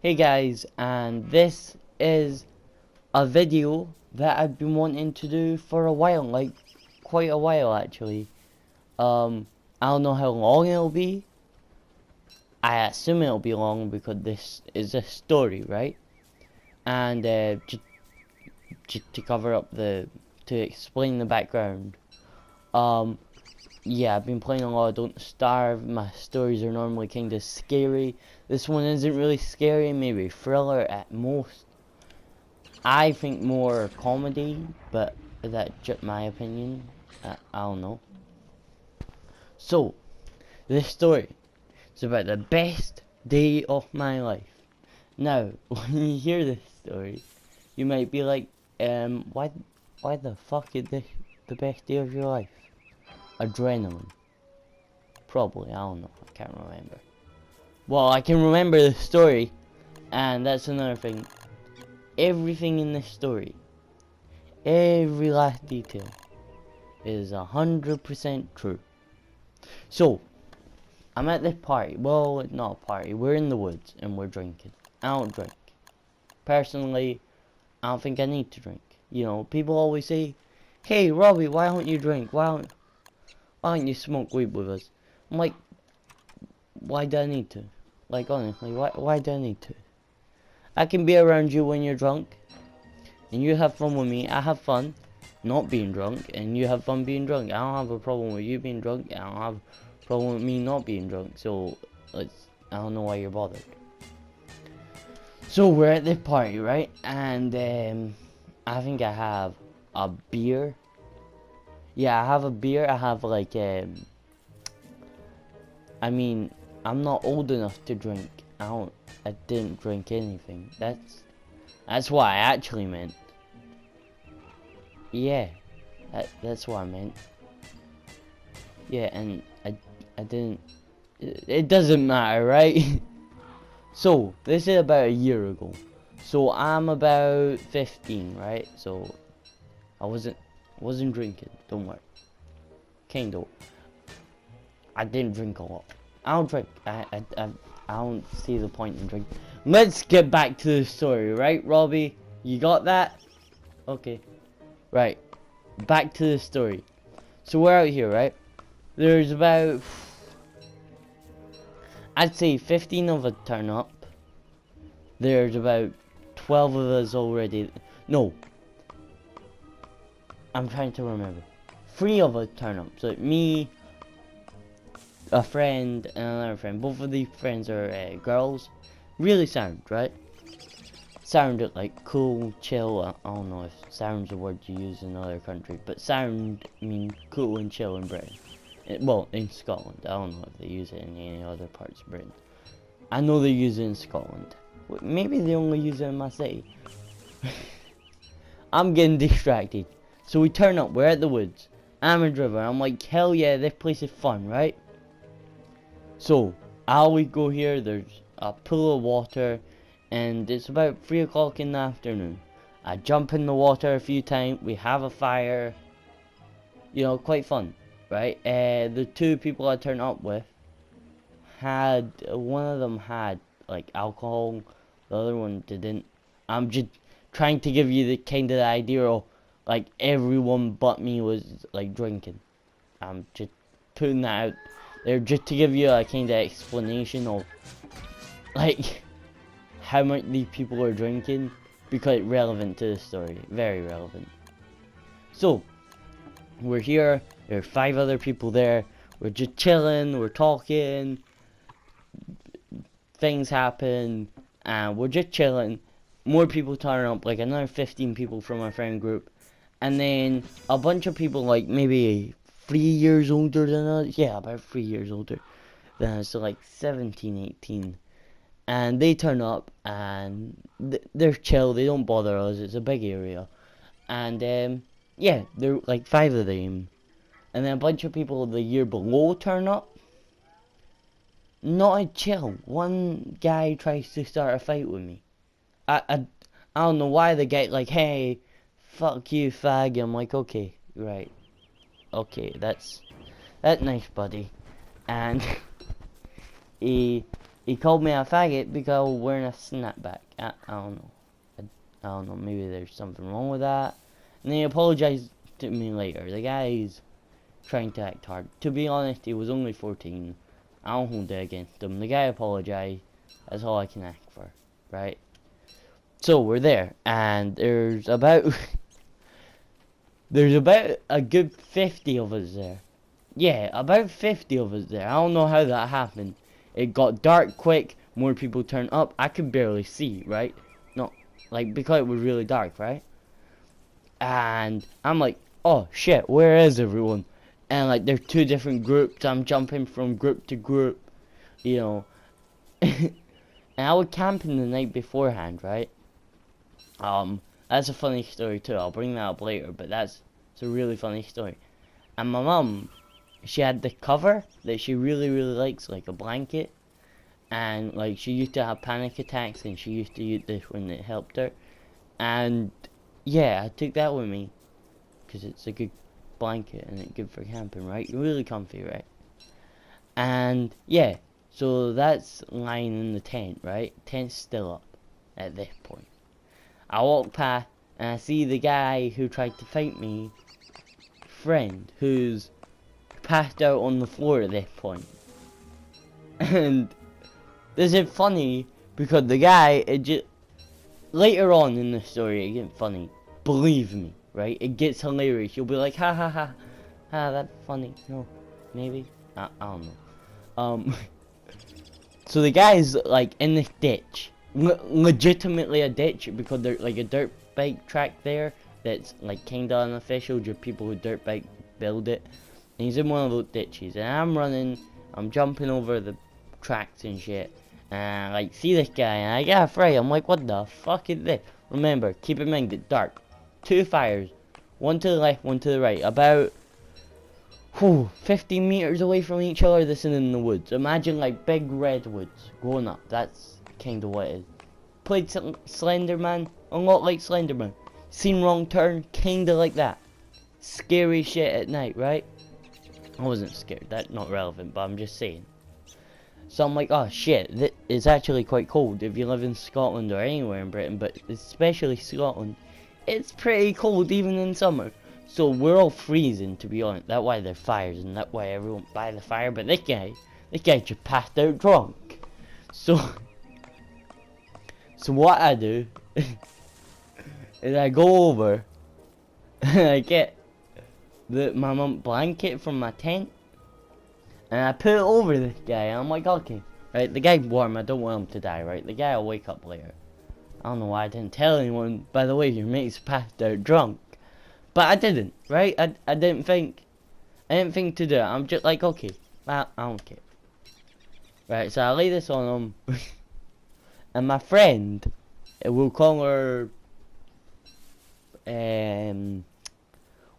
Hey guys, and this is a video that I've been wanting to do for a while, like quite a while actually. I don't know how long it'll be. I assume it'll be long because this is a story, right? And just to cover up to explain the background. Um, yeah, I've been playing a lot of Don't Starve. My stories are normally kind of scary. This one isn't really scary, maybe thriller at most. I think more comedy, but that's just my opinion. I don't know. So, this story is about the best day of my life. Now, when you hear this story, you might be like, why the fuck is this the best day of your life? Adrenaline. Probably, I don't know, I can't remember. Well, I can remember the story, and that's another thing. Everything in this story, every last detail, is 100% true. So, I'm at this party. Well, it's not a party. We're in the woods and we're drinking. I don't drink. Personally, I don't think I need to drink. You know, people always say, "Hey, Robbie, why don't you drink? Why don't you smoke weed with us?" I'm like, why do I need to? Like, honestly, why do I need to? I can be around you when you're drunk, and you have fun with me. I have fun not being drunk, and you have fun being drunk. I don't have a problem with you being drunk. I don't have a problem with me not being drunk. So, I don't know why you're bothered. So, we're at the party, right? And, I think I have a beer. Yeah, I have a beer. I have, like, I mean, I'm not old enough to drink. I didn't drink anything. That's what I actually meant. Yeah, that's what I meant. Yeah, and I didn't. It doesn't matter, right? So this is about a year ago. So I'm about 15, right? So I wasn't drinking. Don't worry. Kinda. I didn't drink a lot. I don't drink. I don't see the point in drinking. Let's get back to the story, right, Robbie? You got that? Okay. Right. Back to the story. So we're out here, right? There's about, I'd say 15 of us turn up. There's about 12 of us already. No. I'm trying to remember. 3 of us turn up. So me, a friend, and another friend. Both of these friends are girls. Really sound, right? Sounded like cool, chill. I don't know if sound's a word you use in other countries, but sound mean cool and chill in Britain. Well, in Scotland. I don't know if they use it in any other parts of Britain. I know they use it in Scotland. Maybe they only use it in my city. I'm getting distracted. So we turn up, we're at the woods. I'm a driver. I'm like, hell yeah, this place is fun, right? So, I always go here, there's a pool of water, and it's about 3 o'clock in the afternoon. I jump in the water a few times, we have a fire. You know, quite fun, right? The 2 people I turned up with one of them had like alcohol, the other one didn't. I'm just trying to give you the kind of the idea of like everyone but me was like drinking. I'm just putting that out there just to give you a kind of explanation of like how much these people are drinking, because it's relevant to the story, very relevant. So we're here, there are 5 other people there, we're just chilling, we're talking, things happen, and we're just chilling. More people turn up, like another 15 people from my friend group, and then a bunch of people like maybe 3 years older than us, yeah, about 3 years older than us, so like 17, 18, and they turn up, and they're chill, they don't bother us, it's a big area, and yeah, there are like 5 of them, and then a bunch of people the year below turn up. Not a chill. One guy tries to start a fight with me. I don't know why the guy like, hey, fuck you, fag. I'm like, okay, right, okay, that's nice, buddy. And he he called me a faggot because I was wearing a snapback. I don't know. I don't know, maybe there's something wrong with that. And he apologized to me later. The guy's trying to act hard. To be honest, he was only 14. I don't hold it against him. The guy apologized. That's all I can ask for, right? So we're there, and there's about there's about a good 50 of us there. Yeah, about 50 of us there. I don't know how that happened. It got dark quick. More people turned up. I could barely see, right? No, like because it was really dark, right? And I'm like, oh shit, where is everyone? And like there's two different groups. I'm jumping from group to group, you know. And I was camping the night beforehand, right? That's a funny story too. I'll bring that up later, but it's a really funny story. And my mum, she had the cover that she really likes, like a blanket. And like she used to have panic attacks, and she used to use this when it helped her. And yeah, I took that with me because it's a good blanket and it's good for camping, right? Really comfy, right? And yeah, so that's lying in the tent, right? Tent's still up at this point. I walk past and I see the guy who tried to fight me, friend, who's passed out on the floor at this point. And this is funny because the guy, it just later on in the story, it gets funny. Believe me, right? It gets hilarious. You'll be like, ha ha ha, that's funny. No, maybe I don't know. So the guy's like in this ditch, legitimately a ditch, because there's like a dirt bike track there that's like kinda unofficial, just people who dirt bike build it. And he's in one of those ditches, and I'm running, I'm jumping over the tracks and shit, and I like see this guy, and I get afraid. I'm like, what the fuck is this? Remember, keep in mind it's dark. Two fires, one to the left, one to the right, about 50 meters away from each other. This is in the woods. Imagine like big redwoods growing up. That's kind of what it is. Played Slenderman, a lot like Slenderman. Seen Wrong Turn, kinda like that. Scary shit at night, right? I wasn't scared, that's not relevant, but I'm just saying. So I'm like, oh shit, it's actually quite cold if you live in Scotland or anywhere in Britain, but especially Scotland. It's pretty cold even in summer. So we're all freezing, to be honest. That's why there's fires, and that's why everyone by the fire. But this guy just passed out drunk. So what I do is I go over and I get my mum blanket from my tent, and I put it over this guy, and I'm like, okay, right, the guy's warm, I don't want him to die, right, the guy will wake up later. I don't know why I didn't tell anyone, by the way, your mate's passed out drunk. But I didn't, right, I didn't think to do it. I'm just like, okay, I don't care. Right, so I lay this on him, and my friend, we'll call her,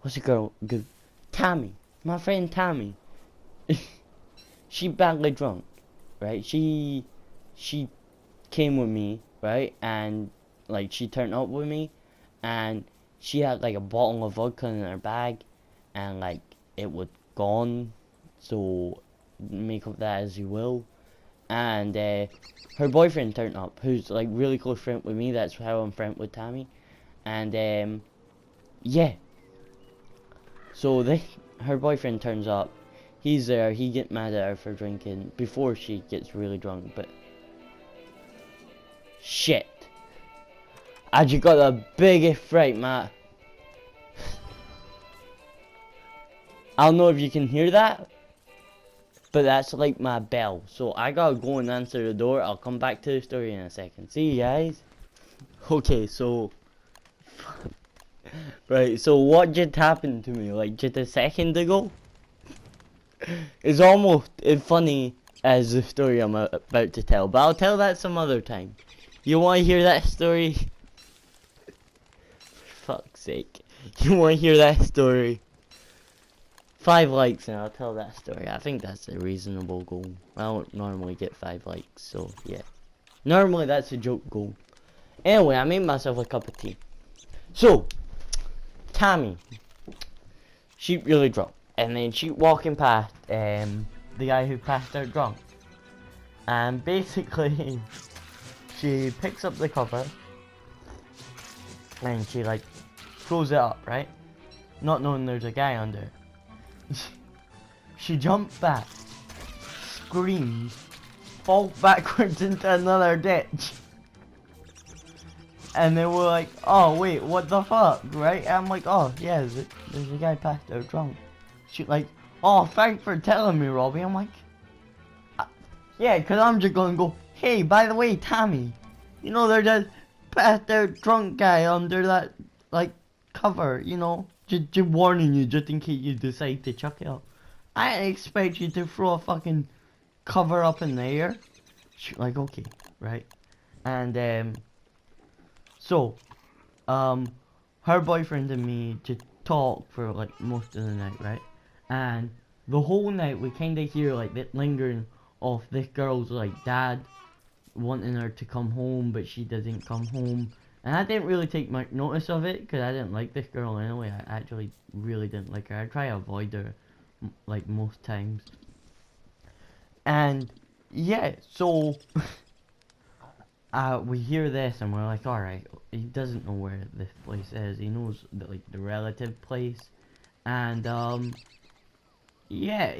what's the girl? Good. Tammy. My friend Tammy. She badly drunk, right? She came with me, right? And like she turned up with me, and she had like a bottle of vodka in her bag, and like it was gone. So make of that as you will. And her boyfriend turned up, who's like really close friend with me. That's how I'm friend with Tammy. And yeah. So her boyfriend turns up. He's there. He gets mad at her for drinking before she gets really drunk. But shit, I just got the biggest fright, Matt. I don't know if you can hear that, but that's like my bell. So I gotta go and answer the door. I'll come back to the story in a second. See you guys. Okay, so right, so what just happened to me like just a second ago is almost as funny as the story I'm about to tell, but I'll tell that some other time. You want to hear that story? For fuck's sake. You want to hear that story? 5 likes and I'll tell that story. I think that's a reasonable goal. I don't normally get 5 likes, so yeah. Normally that's a joke goal. Anyway, I made myself a cup of tea. So, Tammy, she really drunk, and then she walking past the guy who passed out drunk, And basically, she picks up the cover and she like throws it up, right? Not knowing there's a guy under. She jumps back, screams, falls backwards into another ditch. And they were like, oh wait, what the fuck, right? And I'm like, oh yeah, there's a guy passed out drunk. She like, oh thanks for telling me, Robbie. I'm like, yeah, cause I'm just gonna go, hey, by the way, Tammy, you know there's a passed out drunk guy under that like cover, you know, just warning you just in case you decide to chuck it up. I didn't expect you to throw a fucking cover up in the air. She, like, okay, right? And so, her boyfriend and me just talk for like most of the night, right? And the whole night we kind of hear like that lingering of this girl's like dad wanting her to come home, but she doesn't come home. And I didn't really take much notice of it because I didn't like this girl anyway. I actually really didn't like her. I try to avoid her like most times. And yeah, so we hear this and we're like, alright, he doesn't know where this place is. He knows the, like the relative place. And yeah,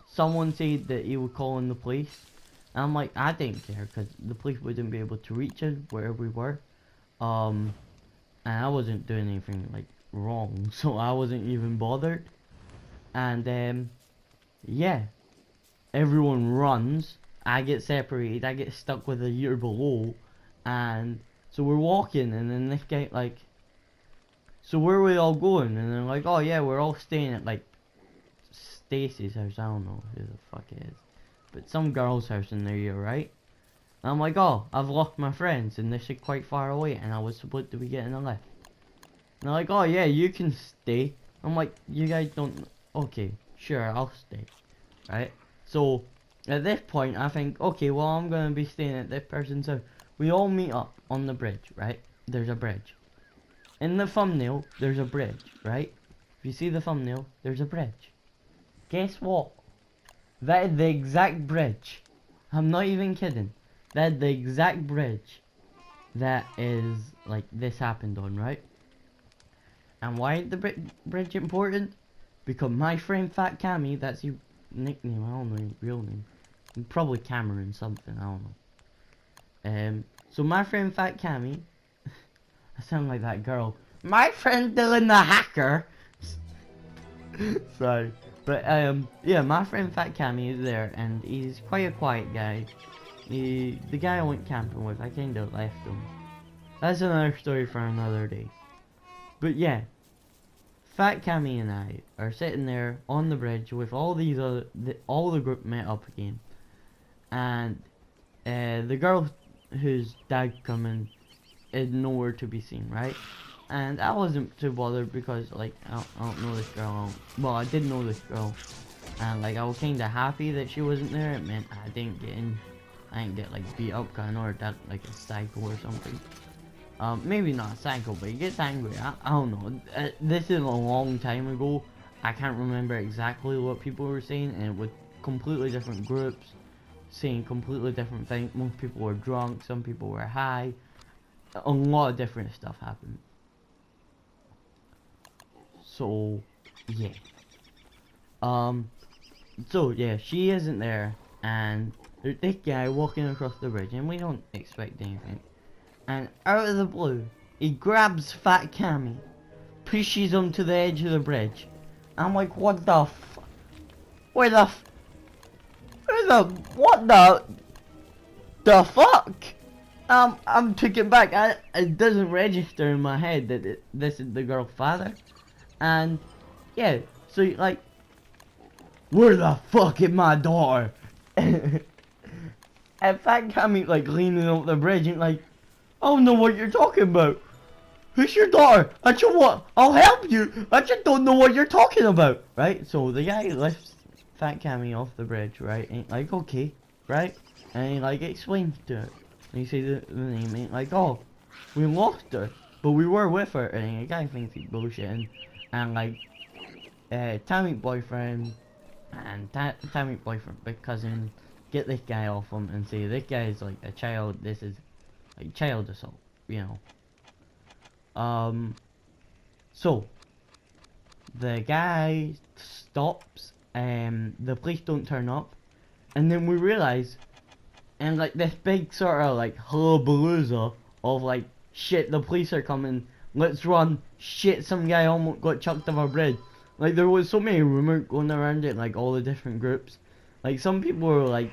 someone said that he would call in the police. And I'm like, I didn't care because the police wouldn't be able to reach us where we were. And I wasn't doing anything like wrong, so I wasn't even bothered. And yeah, everyone runs. I get separated. I get stuck with a year below, and so we're walking, and then this guy like, so where are we all going? And they're like, oh yeah, we're all staying at like Stacy's house. I don't know who the fuck it is, but some girl's house in there, right? And I'm like, oh, I've lost my friends, and this is quite far away, and I was supposed to be getting a lift. And they're like, oh yeah, you can stay. I'm like, you guys don't. Okay, sure, I'll stay, right? So at this point, I think, okay, well, I'm gonna be staying at this person's house. We all meet up on the bridge, right? There's a bridge. In the thumbnail, there's a bridge, right? If you see the thumbnail, there's a bridge. Guess what? That is the exact bridge. I'm not even kidding. That is the exact bridge that is, like, this happened on, right? And why is the bridge important? Because my friend Fat Cammy, that's his nickname, I don't know his real name. Probably Cameron something, I don't know. So my friend Fat Cammy, I sound like that girl. My friend Dylan the Hacker. Sorry. But yeah, my friend Fat Cammy is there, and he's quite a quiet guy. The guy I went camping with, I kinda left him. That's another story for another day. But yeah, Fat Cammy and I are sitting there on the bridge with all these other, all the group met up again, and the girl whose dad coming is nowhere to be seen, right? And I wasn't too bothered because like I don't know this girl. Well, I did know this girl, and like I was kinda happy that she wasn't there. It meant I didn't get like beat up, cause I know her dad like a psycho or something. Maybe not a psycho, but he gets angry. I don't know. This is a long time ago. I can't remember exactly what people were saying, and it was completely different groups saying completely different things. Most people were drunk, some people were high. A lot of different stuff happened. So yeah. So yeah, she isn't there, and there's this guy walking across the bridge, and we don't expect anything. And out of the blue, he grabs Fat Cammy, pushes him to the edge of the bridge. I'm like, what the f? What the fuck? I'm taken back. It doesn't register in my head that this is the girl's father. And yeah, so like, where the fuck is my daughter? And Fat Cammy like leaning over the bridge and like, I don't know what you're talking about. Who's your daughter? I just want, I'll help you. I just don't know what you're talking about. Right? So the guy lifts Fat Cammy off the bridge, right? And like, okay, right? And he like explains to her. And he says the name, and like, oh, we lost her, but we were with her. And the guy thinks he's bullshitting. And like, Tammy's boyfriend, and Tammy's boyfriend, big cousin, get this guy off him and say this guy is like a child. This is like child assault, you know. So the guy stops, the police don't turn up, and then we realise, and like this big sort of like hullabalooza of like, shit, the police are coming, let's run, shit, some guy almost got chucked off a bridge. Like there was so many rumours going around it, like all the different groups. Like some people were like,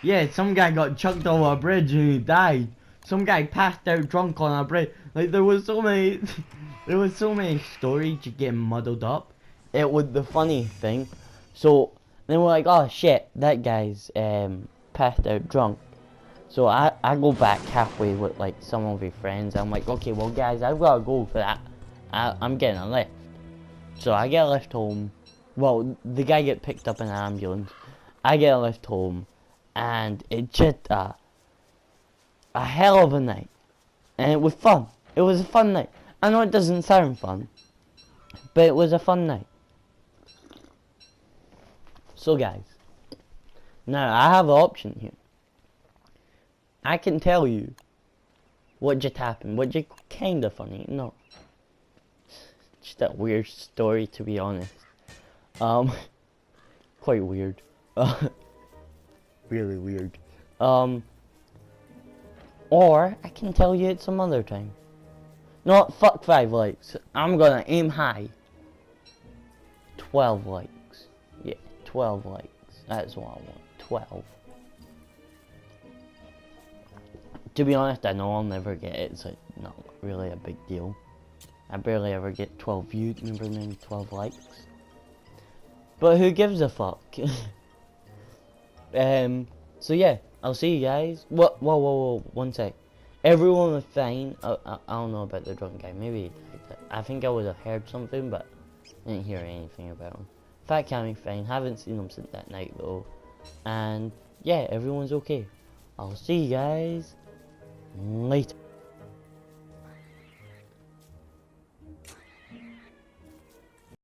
yeah, some guy got chucked off a bridge and he died. Some guy passed out drunk on a bridge. Like there was so many, there was so many stories just getting muddled up. It was the funny thing. So then we're like, oh shit, that guy's passed out drunk. So I go back halfway with like some of his friends. I'm like, okay, well guys, I've gotta go for that. I'm getting a lift. So I get a lift home. Well, the guy get picked up in an ambulance. I get a lift home, and it just a hell of a night, and it was fun. It was a fun night. I know it doesn't sound fun, but it was a fun night. So guys, now I have an option here. I can tell you what just happened, what just kinda funny. No, just a weird story, to be honest. Quite weird. Really weird. Or I can tell you it some other time. No, fuck 5 likes. I'm gonna aim high. 12 likes. Yeah, 12 likes. That's what I want. 12. To be honest, I know I'll never get it. It's like not really a big deal. I barely ever get 12 views, never mind 12 likes. But who gives a fuck? So yeah, I'll see you guys. Whoa, 1 sec. Everyone was fine. I don't know about the drunk guy. Maybe I think I would have heard something, but I didn't hear anything about him. Fat Cammy's fine. Haven't seen him since that night though. And yeah, everyone's okay. I'll see you guys later.